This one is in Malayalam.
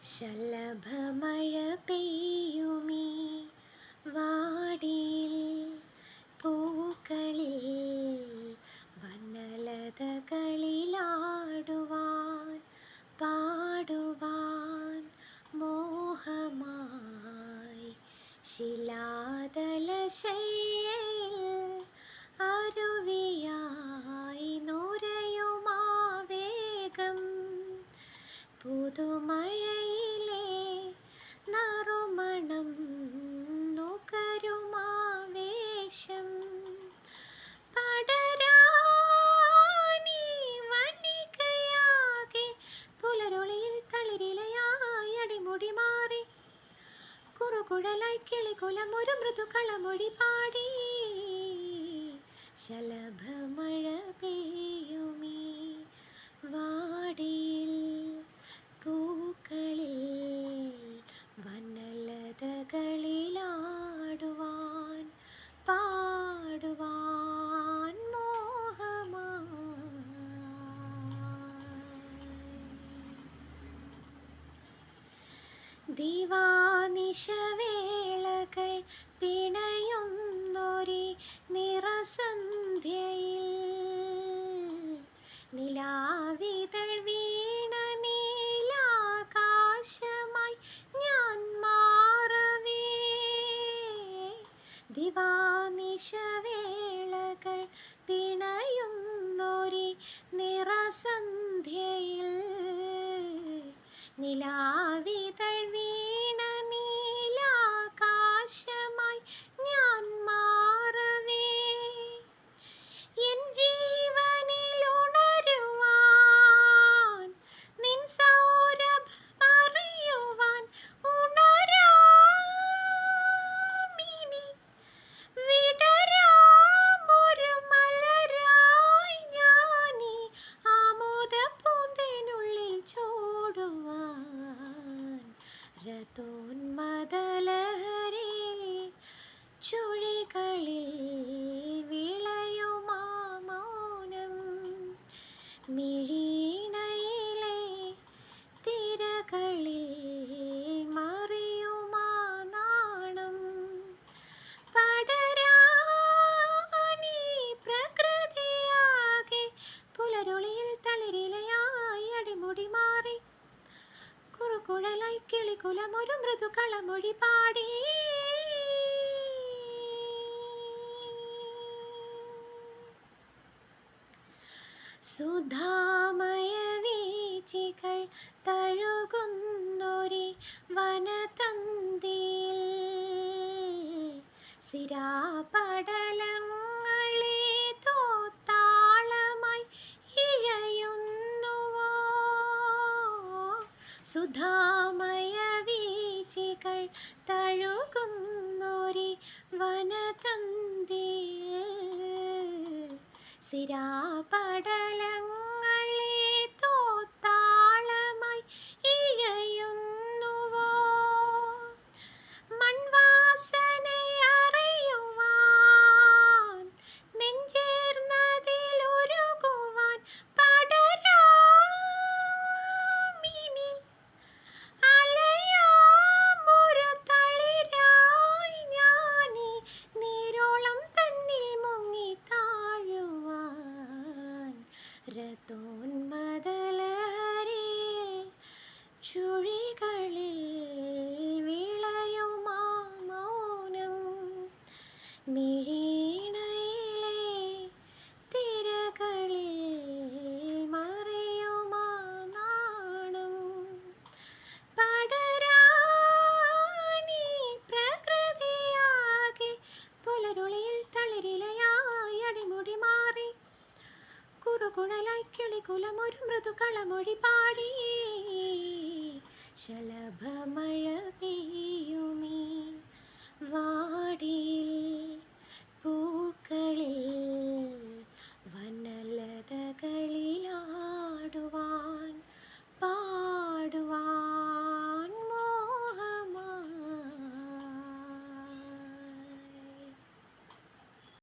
ശലഭമഴ പെയ്യുമീ വാടിയിൽ പൂക്കളിൽ വനലതകളിലാടുവാൻ പാടുവാൻ മോഹമായി ശിലാതലശയ്യയിൽ അരുവിയായി നുരയുമാ വേഗം പുതുമഴയിലെ നറുമണം നുകരുമാവേശം പടരാനീ വനികയാകെ പുലരൊളിയിൽ തളിരിലയായി അടിമുടി മാറി കുറുകുഴലായി കിളികുലം ഒരു മൃദുകളമൊഴി പാടി ശലഭമഴ പെയ്യുമീ വാടിയിൽ പൂക്കളിൽ വനലതകളിലാടുവാൻ പാടുവാൻ മോഹമായി ദിവാനിശവേളകൾ പിണയുന്നൊരി നിറസന്ധ്യയിൽ നിലാവിതൾ വീണ നീലാകാശമായി ഞാൻ മാറവേ ദിവാനിശവേളകൾ പിണയുന്നൊരി നിറസന്ധ്യയിൽ നിലാവിതൾ വീണ നീലാകാശമായി ഞാൻ മാറവേ എൻ ജീവനിലുണരുവാൻ നിൻ സൗരഭമറിയുവാൻ ഉണരാമിനി വിടരാമൊരു മലരായി ഞാനീ ആമോദപ്പൂന്തേനുള്ളിൽ ചൂടുവാൻ രഥോന്മദലഹരിയിൽ ചുഴികളിൽ വിളയുമാ മൗനം മിഴീണയിലെ തിരകളിൽ മറിയുമാ നാണം പടരാനീ പ്രകൃതിയാകെ പുലരൊളിയിൽ തളിരിലയായി അടിമുടി മാറി കുറുകുഴലായി കിളികുലം ഒരു മൃദുകളമൊഴി പാടി സുധാമയ വീചികൾ തഴുകുന്നൊരി വനതന്തിയിൽ സിരാപടലങ്ങളെ തോത്താളമായി ഇഴയുന്നുവോ സുധാമയ വീചികൾ തഴുകുന്നൊരി വനതന്തിയിൽ സിരാപടലങ്ങളെ തോത്താളമായി ഇഴയുന്നുവോ മൺവാസനയറിയുവാൻ നെഞ്ചേർന്നതിലൊരുകുവാൻ പടരാമിനി അലയാമൊരു തളിരായി ഞാനീ നീരോളം തന്നിൽ മുങ്ങി താഴുവാൻ രഥോന്മദലഹരിയിൽ ചുഴികളിൽ വിളയുമാ മൗനം മിഴീണയിലെ തിരകളിൽ മറിയുമാ നാണം പടരാനീ പ്രകൃതിയാകെ പുലരൊളിയിൽ തളിരിലയായി അടിമുടി മാറി കുറുകുഴലായി കിളികുലം ഒരു മൃദുകളമൊഴി പാടി ശലഭമഴ പെയ്യുമീ വാടിയിൽ